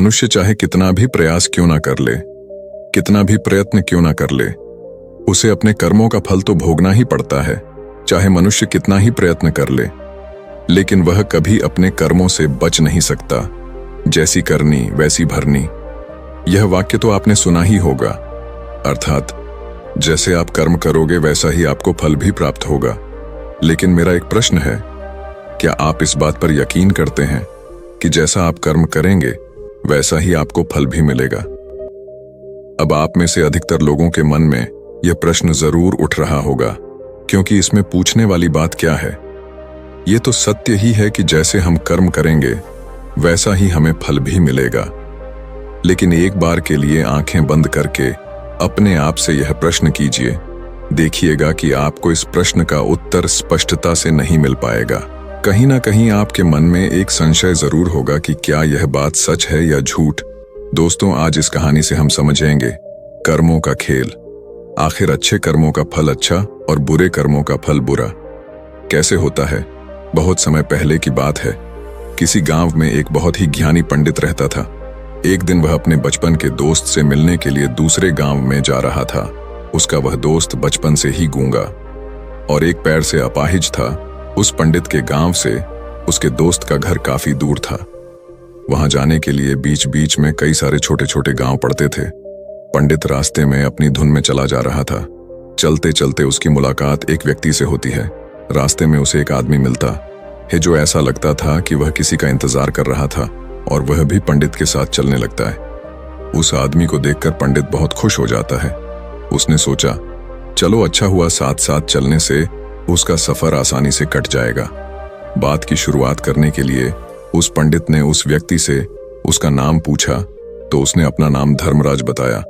मनुष्य चाहे कितना भी प्रयास क्यों ना कर ले, कितना भी प्रयत्न क्यों ना कर ले, उसे अपने कर्मों का फल तो भोगना ही पड़ता है। चाहे मनुष्य कितना ही प्रयत्न कर ले, लेकिन वह कभी अपने कर्मों से बच नहीं सकता। जैसी करनी वैसी भरनी, यह वाक्य तो आपने सुना ही होगा। अर्थात जैसे आप कर्म करोगे वैसा ही आपको फल भी प्राप्त होगा। लेकिन मेरा एक प्रश्न है, क्या आप इस बात पर यकीन करते हैं कि जैसा आप कर्म करेंगे वैसा ही आपको फल भी मिलेगा? अब आप में से अधिकतर लोगों के मन में यह प्रश्न जरूर उठ रहा होगा, क्योंकि इसमें पूछने वाली बात क्या है? ये तो सत्य ही है कि जैसे हम कर्म करेंगे वैसा ही हमें फल भी मिलेगा। लेकिन एक बार के लिए आंखें बंद करके अपने आप से यह प्रश्न कीजिए, देखिएगा कि आपको इस प्रश्न का उत्तर स्पष्टता से नहीं मिल पाएगा। कहीं ना कहीं आपके मन में एक संशय जरूर होगा कि क्या यह बात सच है या झूठ। दोस्तों, आज इस कहानी से हम समझेंगे कर्मों का खेल। आखिर अच्छे कर्मों का फल अच्छा और बुरे कर्मों का फल बुरा कैसे होता है? बहुत समय पहले की बात है। किसी गांव में एक बहुत ही ज्ञानी पंडित रहता था। एक दिन वह अपने बचपन के दोस्त से मिलने के लिए दूसरे गांव में जा रहा था। उसका वह दोस्त बचपन से ही गूंगा और एक पैर से अपाहिज था। उस पंडित के गांव से उसके दोस्त का घर काफी दूर था। वहां जाने के लिए बीच बीच में कई सारे छोटे छोटे गांव पड़ते थे। पंडित रास्ते में अपनी धुन में चला जा रहा था। चलते चलते उसकी मुलाकात एक व्यक्ति से होती है। रास्ते में उसे एक आदमी मिलता है जो ऐसा लगता था कि वह किसी का इंतजार कर रहा था और वह भी पंडित के साथ चलने लगता है। उस आदमी को देखकर पंडित बहुत खुश हो जाता है। उसने सोचा, चलो अच्छा हुआ, साथ साथ चलने से उसका सफर आसानी से कट जाएगा। बात की शुरुआत करने के लिए उस पंडित ने उस व्यक्ति से उसका नाम पूछा तो उसने अपना नाम धर्मराज बताया।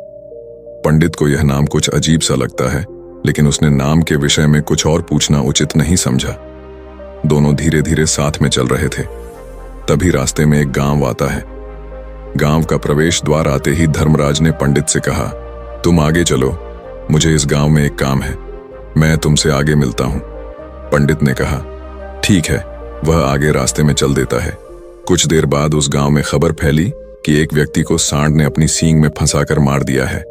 पंडित को यह नाम कुछ अजीब सा लगता है, लेकिन उसने नाम के विषय में कुछ और पूछना उचित नहीं समझा। दोनों धीरे धीरे साथ में चल रहे थे। तभी रास्ते में एक गांव आता है। गांव का प्रवेश द्वार आते ही धर्मराज ने पंडित से कहा, तुम आगे चलो, मुझे इस गांव में एक काम है, मैं तुमसे आगे मिलता हूं। पंडित ने कहा, ठीक है। वह आगे रास्ते में चल देता है। कुछ देर बाद उस गांव में खबर फैली कि एक व्यक्ति को सांड ने अपनी सींग में फंसाकर मार दिया है।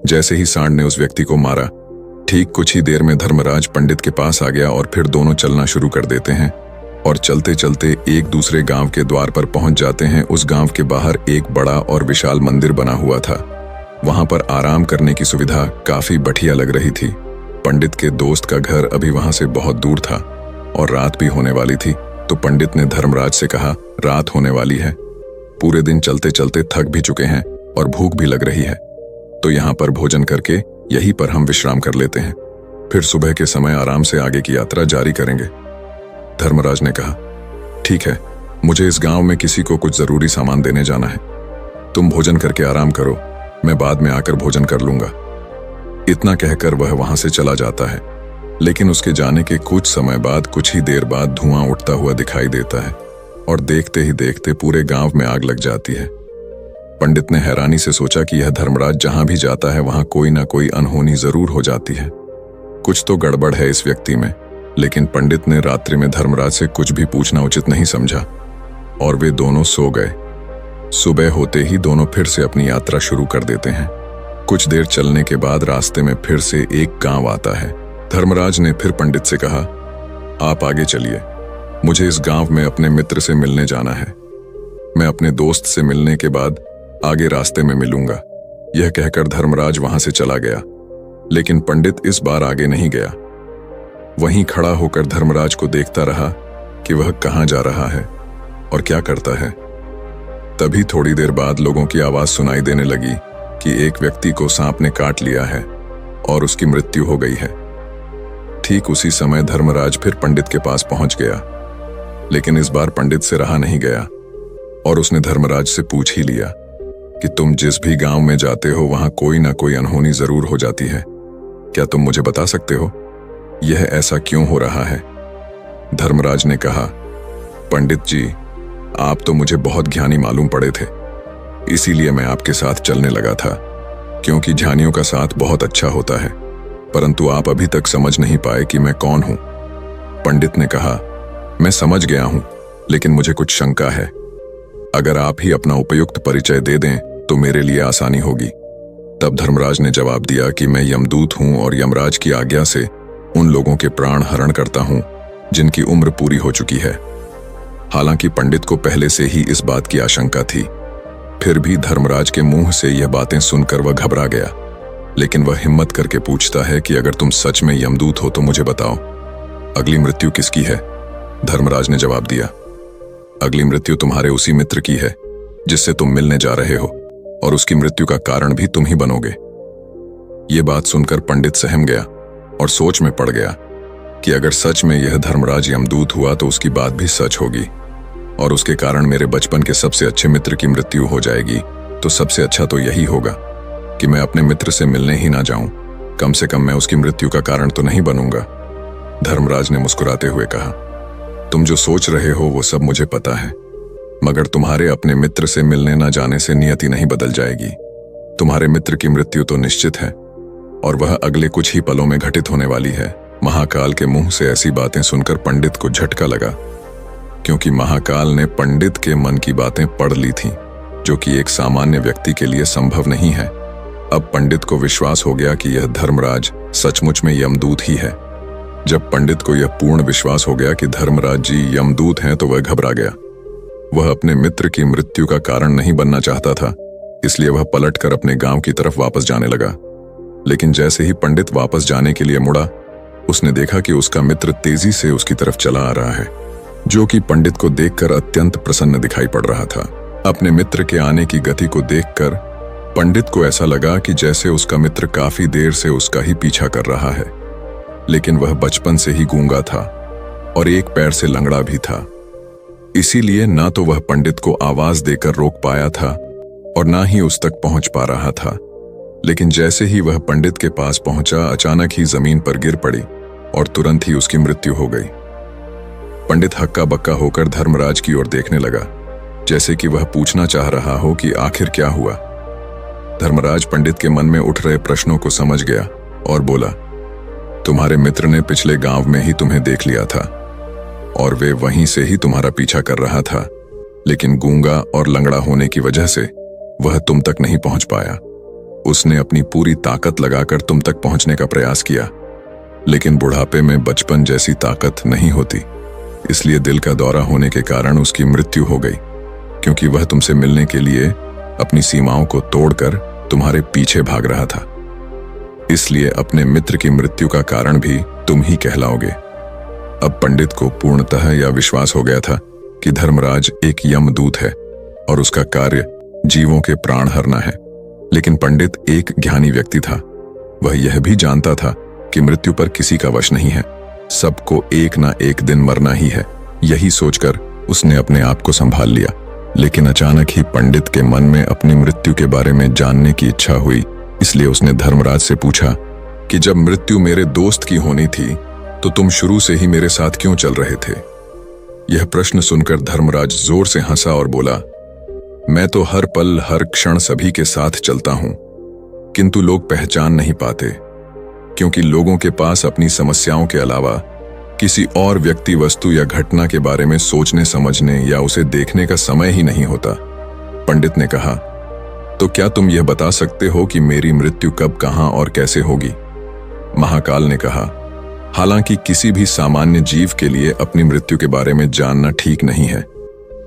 जैसे ही सांड ने उस व्यक्ति को मारा, ठीक कुछ ही देर में धर्मराज पंडित के पास आ गया और फिर दोनों चलना शुरू कर देते हैं और चलते चलते एक दूसरे गांव के द्वार पर पहुंच जाते हैं। उस गांव के बाहर एक बड़ा और विशाल मंदिर बना हुआ था। वहां पर आराम करने की सुविधा काफी बढ़िया लग रही थी। पंडित के दोस्त का घर अभी वहां से बहुत दूर था और रात भी होने वाली थी। तो पंडित ने धर्मराज से कहा, रात होने वाली है, पूरे दिन चलते चलते थक भी चुके हैं और भूख भी लग रही है, तो यहाँ पर भोजन करके यहीं पर हम विश्राम कर लेते हैं, फिर सुबह के समय आराम से आगे की यात्रा जारी करेंगे। धर्मराज ने कहा, ठीक है, मुझे इस गांव में किसी को कुछ जरूरी सामान देने जाना है, तुम भोजन करके आराम करो, मैं बाद में आकर भोजन कर लूंगा। इतना कहकर वह वहां से चला जाता है। लेकिन उसके जाने के कुछ समय बाद, कुछ ही देर बाद धुआं उठता हुआ दिखाई देता है और देखते ही देखते पूरे गांव में आग लग जाती है। पंडित ने हैरानी से सोचा कि यह धर्मराज जहां भी जाता है वहां कोई ना कोई अनहोनी जरूर हो जाती है, कुछ तो गड़बड़ है इस व्यक्ति में। लेकिन पंडित ने रात्रि में धर्मराज से कुछ भी पूछना उचित नहीं समझा और वे दोनों सो गए। सुबह होते ही दोनों फिर से अपनी यात्रा शुरू कर देते हैं। कुछ देर चलने के बाद रास्ते में फिर से एक गांव आता है। धर्मराज ने फिर पंडित से कहा, आप आगे चलिए, मुझे इस गांव में अपने मित्र से मिलने जाना है, मैं अपने दोस्त से मिलने के बाद आगे रास्ते में मिलूंगा। यह कहकर धर्मराज वहां से चला गया। लेकिन पंडित इस बार आगे नहीं गया। वहीं खड़ा होकर धर्मराज को देखता रहा कि वह कहां जा रहा है और क्या करता है। तभी थोड़ी देर बाद लोगों की आवाज सुनाई देने लगी कि एक व्यक्ति को सांप ने काट लिया है और उसकी मृत्यु हो गई है। ठीक उसी समय धर्मराज फिर पंडित के पास पहुंच गया। लेकिन इस बार पंडित से रहा नहीं गया और उसने धर्मराज से पूछ ही लिया कि तुम जिस भी गांव में जाते हो वहां कोई ना कोई अनहोनी जरूर हो जाती है, क्या तुम मुझे बता सकते हो यह ऐसा क्यों हो रहा है? धर्मराज ने कहा, पंडित जी, आप तो मुझे बहुत ज्ञानी मालूम पड़े थे, इसीलिए मैं आपके साथ चलने लगा था, क्योंकि ज्ञानियों का साथ बहुत अच्छा होता है, परंतु आप अभी तक समझ नहीं पाए कि मैं कौन हूं। पंडित ने कहा, मैं समझ गया हूं, लेकिन मुझे कुछ शंका है। अगर आप ही अपना उपयुक्त परिचय दे दें तो मेरे लिए आसानी होगी। तब धर्मराज ने जवाब दिया कि मैं यमदूत हूं और यमराज की आज्ञा से उन लोगों के प्राण हरण करता हूं जिनकी उम्र पूरी हो चुकी है। हालांकि पंडित को पहले से ही इस बात की आशंका थी, फिर भी धर्मराज के मुंह से यह बातें सुनकर वह घबरा गया। लेकिन वह हिम्मत करके पूछता है कि अगर तुम सच में यमदूत हो तो मुझे बताओ, अगली मृत्यु किसकी है? धर्मराज ने जवाब दिया, अगली मृत्यु तुम्हारे उसी मित्र की है जिससे तुम मिलने जा रहे हो, और उसकी मृत्यु का कारण भी तुम ही बनोगे। ये बात सुनकर पंडित सहम गया और सोच में पड़ गया कि अगर सच में यह धर्मराज यमदूत हुआ तो उसकी बात भी सच होगी और उसके कारण मेरे बचपन के सबसे अच्छे मित्र की मृत्यु हो जाएगी। तो सबसे अच्छा तो यही होगा कि मैं अपने मित्र से मिलने ही ना जाऊं, कम से कम मैं उसकी मृत्यु का कारण तो नहीं बनूंगा। धर्मराज ने मुस्कुराते हुए कहा, तुम जो सोच रहे हो वो सब मुझे पता है, मगर तुम्हारे अपने मित्र से मिलने ना जाने से नियति नहीं बदल जाएगी। तुम्हारे मित्र की मृत्यु तो निश्चित है और वह अगले कुछ ही पलों में घटित होने वाली है। महाकाल के मुंह से ऐसी बातें सुनकर पंडित को झटका लगा, क्योंकि महाकाल ने पंडित के मन की बातें पढ़ ली थीं, जो कि एक सामान्य व्यक्ति के लिए संभव नहीं है। अब पंडित को विश्वास हो गया कि यह धर्मराज सचमुच में यमदूत ही है। जब पंडित को यह पूर्ण विश्वास हो गया कि धर्मराज जी यमदूत हैं तो वह घबरा गया। वह अपने मित्र की मृत्यु का कारण नहीं बनना चाहता था, इसलिए वह पलटकर अपने गांव की तरफ वापस जाने लगा। लेकिन जैसे ही पंडित वापस जाने के लिए मुड़ा, उसने देखा कि उसका मित्र तेजी से उसकी तरफ चला आ रहा है, जो कि पंडित को देखकर अत्यंत प्रसन्न दिखाई पड़ रहा था। अपने मित्र के आने की गति को देखकर पंडित को ऐसा लगा कि जैसे उसका मित्र काफी देर से उसका ही पीछा कर रहा है, लेकिन वह बचपन से ही गूंगा था और एक पैर से लंगड़ा भी था। इसीलिए ना तो वह पंडित को आवाज देकर रोक पाया था और ना ही उस तक पहुंच पा रहा था। लेकिन जैसे ही वह पंडित के पास पहुंचा, अचानक ही जमीन पर गिर पड़ी और तुरंत ही उसकी मृत्यु हो गई। पंडित हक्का बक्का होकर धर्मराज की ओर देखने लगा, जैसे कि वह पूछना चाह रहा हो कि आखिर क्या हुआ। धर्मराज पंडित के मन में उठ रहे प्रश्नों को समझ गया और बोला, तुम्हारे मित्र ने पिछले गांव में ही तुम्हें देख लिया था और वे वहीं से ही तुम्हारा पीछा कर रहा था, लेकिन गूंगा और लंगड़ा होने की वजह से वह तुम तक नहीं पहुंच पाया। उसने अपनी पूरी ताकत लगाकर तुम तक पहुंचने का प्रयास किया, लेकिन बुढ़ापे में बचपन जैसी ताकत नहीं होती, इसलिए दिल का दौरा होने के कारण उसकी मृत्यु हो गई, क्योंकि वह तुमसे मिलने के लिए अपनी सीमाओं को तोड़कर तुम्हारे पीछे भाग रहा था। इसलिए अपने मित्र की मृत्यु का कारण भी तुम ही कहलाओगे। अब पंडित को पूर्णतः यह विश्वास हो गया था कि धर्मराज एक यमदूत है और उसका कार्य जीवों के प्राण हरना है। लेकिन पंडित एक ज्ञानी व्यक्ति था, वह यह भी जानता था कि मृत्यु पर किसी का वश नहीं है, सबको एक ना एक दिन मरना ही है। यही सोचकर उसने अपने आप को संभाल लिया। लेकिन अचानक ही पंडित के मन में अपनी मृत्यु के बारे में जानने की इच्छा हुई, इसलिए उसने धर्मराज से पूछा कि जब मृत्यु मेरे दोस्त की होनी थी तो तुम शुरू से ही मेरे साथ क्यों चल रहे थे? यह प्रश्न सुनकर धर्मराज जोर से हंसा और बोला, मैं तो हर पल हर क्षण सभी के साथ चलता हूं, किंतु लोग पहचान नहीं पाते, क्योंकि लोगों के पास अपनी समस्याओं के अलावा किसी और व्यक्ति, वस्तु या घटना के बारे में सोचने समझने या उसे देखने का समय ही नहीं होता। पंडित ने कहा, तो क्या तुम यह बता सकते हो कि मेरी मृत्यु कब, कहां और कैसे होगी? महाकाल ने कहा, हालांकि किसी भी सामान्य जीव के लिए अपनी मृत्यु के बारे में जानना ठीक नहीं है,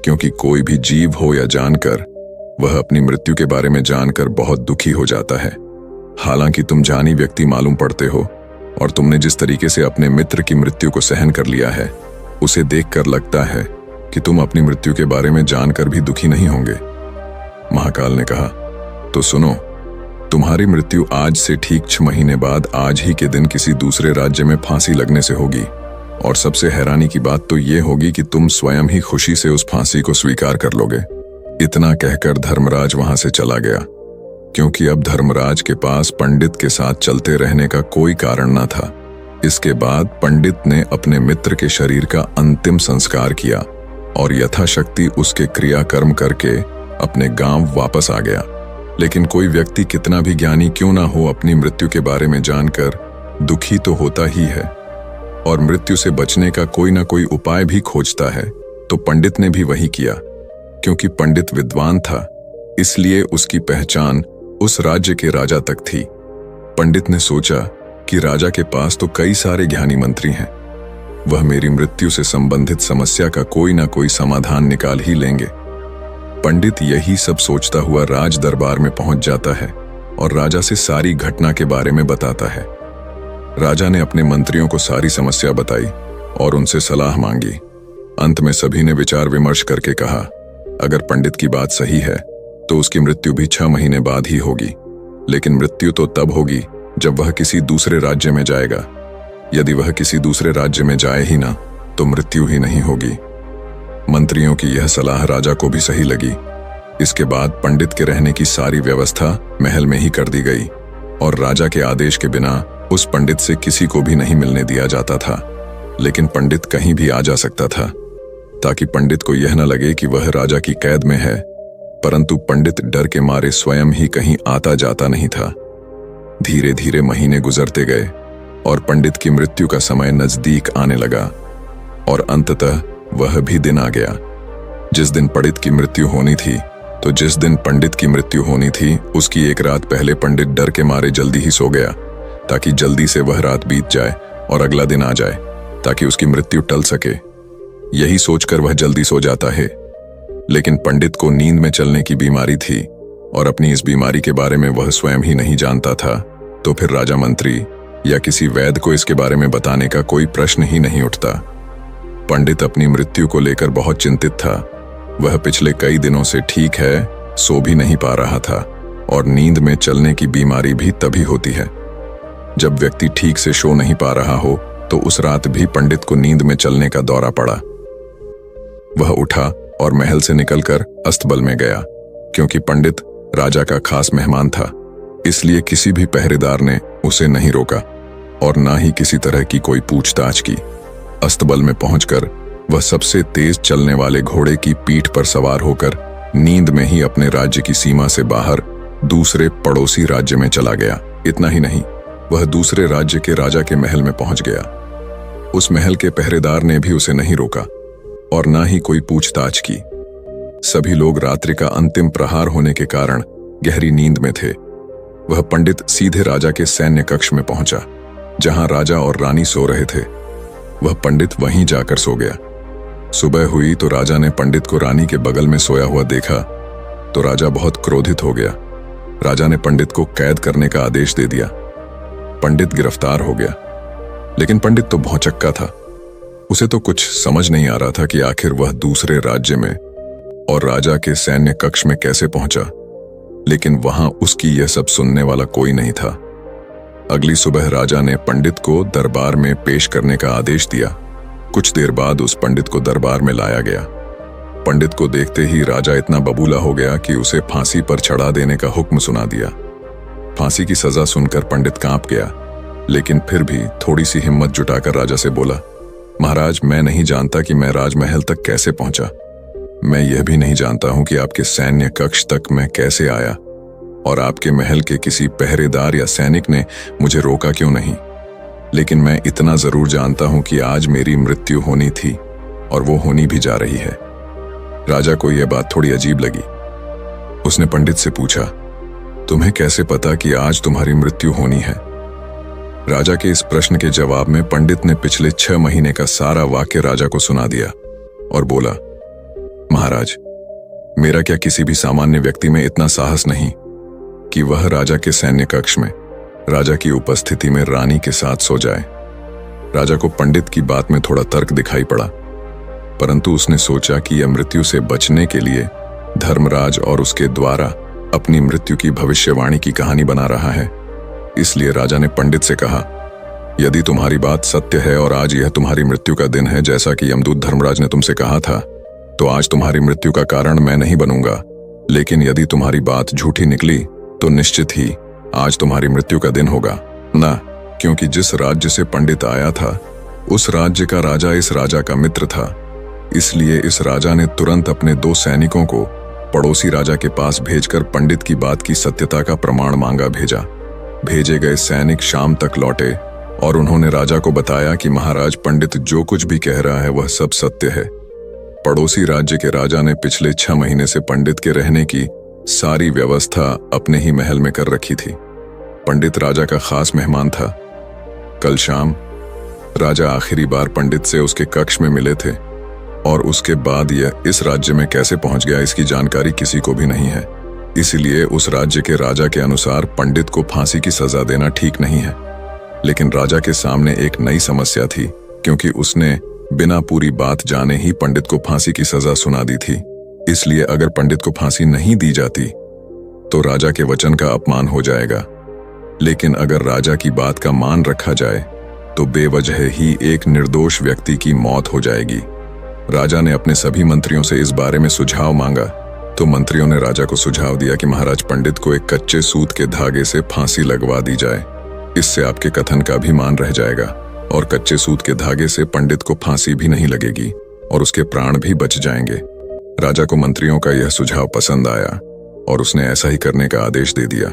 क्योंकि कोई भी जीव हो या जानकर, वह अपनी मृत्यु के बारे में जानकर बहुत दुखी हो जाता है। हालांकि तुम जानी व्यक्ति मालूम पड़ते हो और तुमने जिस तरीके से अपने मित्र की मृत्यु को सहन कर लिया है, उसे देखकर लगता है कि तुम अपनी मृत्यु के बारे में जानकर भी दुखी नहीं होंगे। महाकाल ने कहा, तो सुनो, तुम्हारी मृत्यु आज से ठीक 6 महीने बाद आज ही के दिन किसी दूसरे राज्य में फांसी लगने से होगी, और सबसे हैरानी की बात तो ये होगी कि तुम स्वयं ही खुशी से उस फांसी को स्वीकार कर लोगे। इतना कहकर धर्मराज वहां से चला गया, क्योंकि अब धर्मराज के पास पंडित के साथ चलते रहने का कोई कारण न था। इसके बाद पंडित ने अपने मित्र के शरीर का अंतिम संस्कार किया और यथाशक्ति उसके क्रियाकर्म करके अपने गांव वापस आ गया। लेकिन कोई व्यक्ति कितना भी ज्ञानी क्यों ना हो, अपनी मृत्यु के बारे में जानकर दुखी तो होता ही है और मृत्यु से बचने का कोई ना कोई उपाय भी खोजता है। तो पंडित ने भी वही किया, क्योंकि पंडित विद्वान था, इसलिए उसकी पहचान उस राज्य के राजा तक थी। पंडित ने सोचा कि राजा के पास तो कई सारे ज्ञानी मंत्री हैं, वह मेरी मृत्यु से संबंधित समस्या का कोई ना कोई समाधान निकाल ही लेंगे। पंडित यही सब सोचता हुआ राज दरबार में पहुंच जाता है और राजा से सारी घटना के बारे में बताता है। राजा ने अपने मंत्रियों को सारी समस्या बताई और उनसे सलाह मांगी। अंत में सभी ने विचार विमर्श करके कहा, अगर पंडित की बात सही है तो उसकी मृत्यु भी 6 महीने बाद ही होगी, लेकिन मृत्यु तो तब होगी जब वह किसी दूसरे राज्य में जाएगा। यदि वह किसी दूसरे राज्य में जाए ही ना तो मृत्यु ही नहीं होगी। मंत्रियों की यह सलाह राजा को भी सही लगी। इसके बाद पंडित के रहने की सारी व्यवस्था महल में ही कर दी गई और राजा के आदेश के बिना उस पंडित से किसी को भी नहीं मिलने दिया जाता था। लेकिन पंडित कहीं भी आ जा सकता था, ताकि पंडित को यह न लगे कि वह राजा की कैद में है। परंतु पंडित डर के मारे स्वयं ही कहीं आता जाता नहीं था। धीरे धीरे महीने गुजरते गए और पंडित की मृत्यु का समय नजदीक आने लगा और अंततः वह भी दिन आ गया जिस दिन पंडित की मृत्यु होनी थी। तो जिस दिन पंडित की मृत्यु होनी थी उसकी एक रात पहले पंडित डर के मारे जल्दी ही सो गया, ताकि जल्दी से वह रात बीत जाए और अगला दिन आ जाए, ताकि उसकी मृत्यु टल सके। यही सोचकर वह जल्दी सो जाता है। लेकिन पंडित को नींद में चलने की बीमारी थी और अपनी इस बीमारी के बारे में वह स्वयं ही नहीं जानता था। तो फिर राजा मंत्री या किसी वैद्य को इसके बारे में बताने का कोई प्रश्न ही नहीं उठता। पंडित अपनी मृत्यु को लेकर बहुत चिंतित था। वह पिछले कई दिनों से ठीक है, सो भी नहीं पा रहा था और नींद में चलने की बीमारी भी तभी होती है जब व्यक्ति ठीक से सो नहीं पा रहा हो। तो उस रात भी पंडित को नींद में चलने का दौरा पड़ा। वह उठा और महल से निकलकर अस्तबल में गया। क्योंकि पंडित राजा का खास मेहमान था, इसलिए किसी भी पहरेदार ने उसे नहीं रोका और ना ही किसी तरह की कोई पूछताछ की। अस्तबल में पहुंचकर वह सबसे तेज चलने वाले घोड़े की पीठ पर सवार होकर नींद में ही अपने राज्य की सीमा से बाहर दूसरे पड़ोसी राज्य में चला गया। इतना ही नहीं, वह दूसरे राज्य के राजा के महल में पहुंच गया। उस महल के पहरेदार ने भी उसे नहीं रोका और ना ही कोई पूछताछ की। सभी लोग रात्रि का अंतिम प्रहार होने के कारण गहरी नींद में थे। वह पंडित सीधे राजा के सैन्य कक्ष में पहुंचा, जहां राजा और रानी सो रहे थे। वह पंडित वहीं जाकर सो गया। सुबह हुई तो राजा ने पंडित को रानी के बगल में सोया हुआ देखा तो राजा बहुत क्रोधित हो गया। राजा ने पंडित को कैद करने का आदेश दे दिया। पंडित गिरफ्तार हो गया, लेकिन पंडित तो भौचक्का था। उसे तो कुछ समझ नहीं आ रहा था कि आखिर वह दूसरे राज्य में और राजा के सैन्य कक्ष में कैसे पहुंचा। लेकिन वहां उसकी यह सब सुनने वाला कोई नहीं था। अगली सुबह राजा ने पंडित को दरबार में पेश करने का आदेश दिया। कुछ देर बाद उस पंडित को दरबार में लाया गया। पंडित को देखते ही राजा इतना बबूला हो गया कि उसे फांसी पर चढ़ा देने का हुक्म सुना दिया। फांसी की सजा सुनकर पंडित कांप गया, लेकिन फिर भी थोड़ी सी हिम्मत जुटाकर राजा से बोला, महाराज, मैं नहीं जानता कि मैं राजमहल तक कैसे पहुंचा। मैं यह भी नहीं जानता हूं कि आपके सैन्य कक्ष तक मैं कैसे आया और आपके महल के किसी पहरेदार या सैनिक ने मुझे रोका क्यों नहीं। लेकिन मैं इतना जरूर जानता हूं कि आज मेरी मृत्यु होनी थी और वो होनी भी जा रही है। राजा को यह बात थोड़ी अजीब लगी। उसने पंडित से पूछा, तुम्हें कैसे पता कि आज तुम्हारी मृत्यु होनी है? राजा के इस प्रश्न के जवाब में पंडित ने पिछले 6 महीने का सारा वाक्य राजा को सुना दिया और बोला, महाराज, मेरा क्या किसी भी सामान्य व्यक्ति में इतना साहस नहीं कि वह राजा के सैन्य कक्ष में राजा की उपस्थिति में रानी के साथ सो जाए। राजा को पंडित की बात में थोड़ा तर्क दिखाई पड़ा, परंतु उसने सोचा कि यह मृत्यु से बचने के लिए धर्मराज और उसके द्वारा अपनी मृत्यु की भविष्यवाणी की कहानी बना रहा है। इसलिए राजा ने पंडित से कहा, यदि तुम्हारी बात सत्य है और आज यह तुम्हारी मृत्यु का दिन है जैसा कि यमदूत धर्मराज ने तुमसे कहा था, तो आज तुम्हारी मृत्यु का कारण मैं नहीं बनूंगा। लेकिन यदि तुम्हारी बात झूठी निकली तो निश्चित ही आज तुम्हारी मृत्यु का दिन होगा ना, क्योंकि जिस राज्य से पंडित आया था उस राज्य का राजा इस राजा का मित्र था। इसलिए इस राजा ने तुरंत अपने 2 सैनिकों को पड़ोसी राजा के पास भेजकर पंडित की बात की सत्यता का प्रमाण मांगा भेजा। भेजे गए सैनिक शाम तक लौटे और उन्होंने राजा को बताया कि महाराज, पंडित जो कुछ भी कह रहा है वह सब सत्य है। पड़ोसी राज्य के राजा ने पिछले 6 महीने से पंडित के रहने की सारी व्यवस्था अपने ही महल में कर रखी थी। पंडित राजा का खास मेहमान था। कल शाम राजा आखिरी बार पंडित से उसके कक्ष में मिले थे और उसके बाद यह इस राज्य में कैसे पहुंच गया इसकी जानकारी किसी को भी नहीं है। इसीलिए उस राज्य के राजा के अनुसार पंडित को फांसी की सजा देना ठीक नहीं है। लेकिन राजा के सामने एक नई समस्या थी, क्योंकि उसने बिना पूरी बात जाने ही पंडित को फांसी की सजा सुना दी थी। इसलिए अगर पंडित को फांसी नहीं दी जाती तो राजा के वचन का अपमान हो जाएगा। लेकिन अगर राजा की बात का मान रखा जाए तो बेवजह ही एक निर्दोष व्यक्ति की मौत हो जाएगी। राजा ने अपने सभी मंत्रियों से इस बारे में सुझाव मांगा तो मंत्रियों ने राजा को सुझाव दिया कि महाराज, पंडित को एक कच्चे सूत के धागे से फांसी लगवा दी जाए। इससे आपके कथन का भी मान रह जाएगा और कच्चे सूत के धागे से पंडित को फांसी भी नहीं लगेगी और उसके प्राण भी बच जाएंगे। राजा को मंत्रियों का यह सुझाव पसंद आया और उसने ऐसा ही करने का आदेश दे दिया।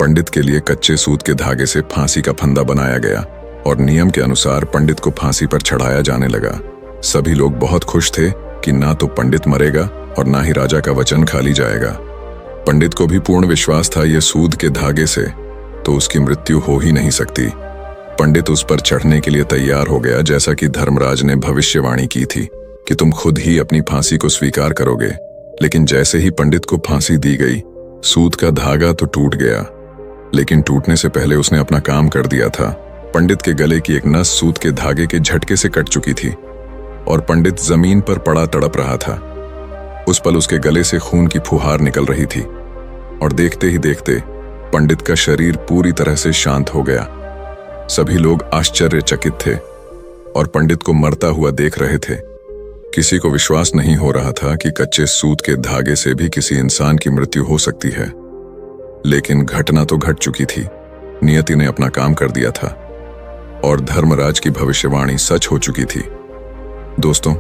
पंडित के लिए कच्चे सूत के धागे से फांसी का फंदा बनाया गया और नियम के अनुसार पंडित को फांसी पर चढ़ाया जाने लगा। सभी लोग बहुत खुश थे कि ना तो पंडित मरेगा और ना ही राजा का वचन खाली जाएगा। पंडित को भी पूर्ण विश्वास था ये सूद के धागे से तो उसकी मृत्यु हो ही नहीं सकती। पंडित उस पर चढ़ने के लिए तैयार हो गया, जैसा कि धर्मराज ने भविष्यवाणी की थी कि तुम खुद ही अपनी फांसी को स्वीकार करोगे। लेकिन जैसे ही पंडित को फांसी दी गई, सूत का धागा तो टूट गया, लेकिन टूटने से पहले उसने अपना काम कर दिया था। पंडित के गले की एक नस सूत के धागे के झटके से कट चुकी थी और पंडित जमीन पर पड़ा तड़प रहा था। उस पल उसके गले से खून की फुहार निकल रही थी और देखते ही देखते पंडित का शरीर पूरी तरह से शांत हो गया। सभी लोग आश्चर्यचकित थे और पंडित को मरता हुआ देख रहे थे। किसी को विश्वास नहीं हो रहा था कि कच्चे सूत के धागे से भी किसी इंसान की मृत्यु हो सकती है। लेकिन घटना तो घट चुकी थी। नियति ने अपना काम कर दिया था और धर्मराज की भविष्यवाणी सच हो चुकी थी। दोस्तों,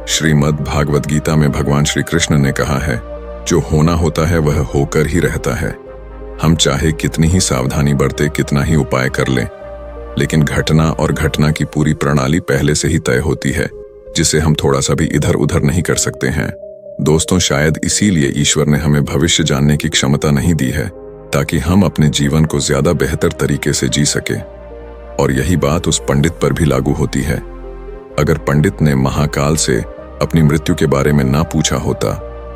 श्रीमद् भागवत गीता में भगवान श्री कृष्ण ने कहा है, जो होना होता है वह होकर ही रहता है। हम चाहे कितनी ही सावधानी बरते, कितना ही उपाय कर लें, लेकिन घटना और घटना की पूरी प्रणाली पहले से ही तय होती है, जिसे हम थोड़ा सा भी इधर उधर नहीं कर सकते हैं। दोस्तों, शायद इसीलिए ईश्वर ने हमें भविष्य जानने की क्षमता नहीं दी है, ताकि हम अपने जीवन को ज्यादा बेहतर तरीके से जी सके। और यही बात उस पंडित पर भी लागू होती है। अगर पंडित ने महाकाल से अपनी मृत्यु के बारे में ना पूछा होता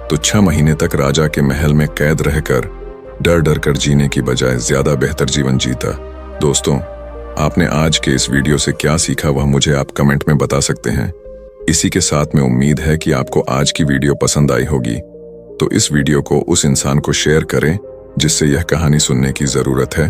तो 6 महीने तक राजा के महल में कैद रहकर डर डर कर जीने की बजाय ज्यादा बेहतर जीवन जीता। दोस्तों, आपने आज के इस वीडियो से क्या सीखा वह मुझे आप कमेंट में बता सकते हैं। इसी के साथ में उम्मीद है कि आपको आज की वीडियो पसंद आई होगी, तो इस वीडियो को उस इंसान को शेयर करें जिससे यह कहानी सुनने की जरूरत है।